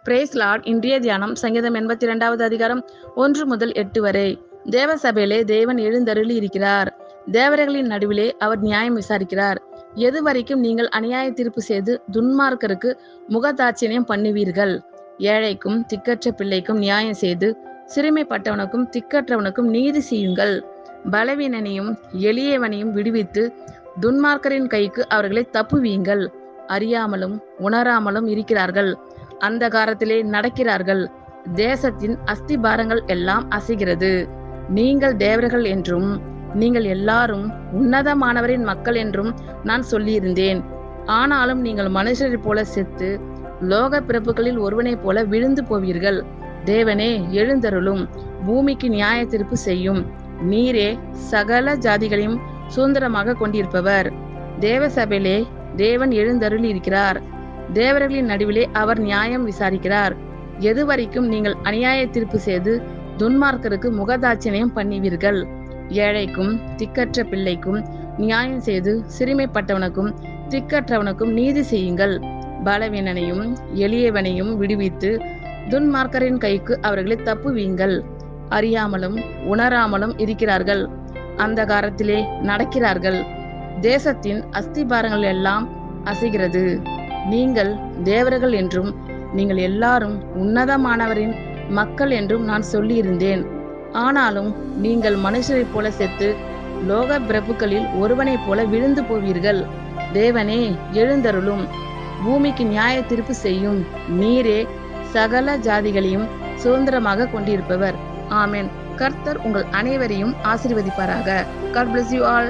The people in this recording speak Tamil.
Brace Lord. இன்றைய தியானம் சங்கீதம் 82வது அதிகாரம் 1 முதல் 8 வரை. தேவ சபையிலே தேவன் எழுந்தருளி இருக்கிறார். தேவர்களின் நடுவிலே அவர் நியாயம் விசாரிக்கிறார். எதுவரைக்கும் நீங்கள் அநியாய தீர்ப்பு செய்து துன்மார்க்கருக்கு முகதாட்சியம் பண்ணுவீர்கள்? ஏழைக்கும் திக்கற்ற பிள்ளைக்கும் நியாயம் செய்து சிறுமைப்பட்டவனுக்கும் திக்கற்றவனுக்கும் நீதி செய்யுங்கள். பலவீனனையும் எளியவனையும் விடுவித்து துன்மார்க்கரின் கைக்கு அவர்களை தப்புவீங்கள். அறியாமலும் உணராமலும் இருக்கிறார்கள், அந்தகாரத்திலே நடக்கிறார்கள். தேசத்தின் அஸ்திபாரங்கள் எல்லாம் அசைகிறது. நீங்கள் தேவர்கள் என்றும் நீங்கள் எல்லாரும் உன்னதமானவரின் மக்கள் என்றும் நான் சொல்லியிருந்தேன். ஆனாலும் நீங்கள் மனுஷரைப் போல செத்து லோக பிறப்புகளில் ஒருவனைப் போல விழுந்து போவீர்கள். தேவனே எழுந்தருளும், பூமிக்கு நியாய தீர்ப்பு செய்யும். நீரே சகல ஜாதிகளையும் சுதந்திரமாக கொண்டிருப்பவர். தேவ சபையிலே தேவன் எழுந்தருளி இருக்கிறார். தேவர்களின் நடுவிலே அவர் நியாயம் விசாரிக்கிறார். எதுவரைக்கும் நீங்கள் அநியாய தீர்ப்பு செய்து துன்மார்க்கருக்கு முகதாட்சியம் பண்ணுவீர்கள்? ஏழைக்கும் திக்கற்ற பிள்ளைக்கும் நியாயம் செய்து சிறுமைப்பட்டவனுக்கும் திக்கற்றவனுக்கும் நீதி செய்யுங்கள். பலவீனனையும் எளியவனையும் விடுவித்து துன்மார்க்கரின் கைக்கு அவர்களை தப்புவீங்கள். அறியாமலும் உணராமலும் இருக்கிறார்கள், அந்தகாரத்திலே நடக்கிறார்கள். தேசத்தின் அஸ்திபாரங்கள் எல்லாம் அசைகிறது. நீங்கள் தேவர்கள் என்றும் நீங்கள் எல்லாரும் உன்னதமானவரின் மக்கள் என்றும் நான் சொல்லியிருந்தேன். ஆனாலும் நீங்கள் மனுஷரைப் போல செத்து லோக பிரபுக்களில் ஒருவனைப் போல விழுந்து போவீர்கள். தேவனே எழுந்தருளும், பூமிக்கு நியாய தீர்ப்பு செய்யும். நீரே சகல ஜாதிகளையும் சுதந்திரமாக கொண்டிருப்பவர். ஆமென். கர்த்தர் உங்கள் அனைவரையும் ஆசீர்வதிப்பாராக. God bless you all.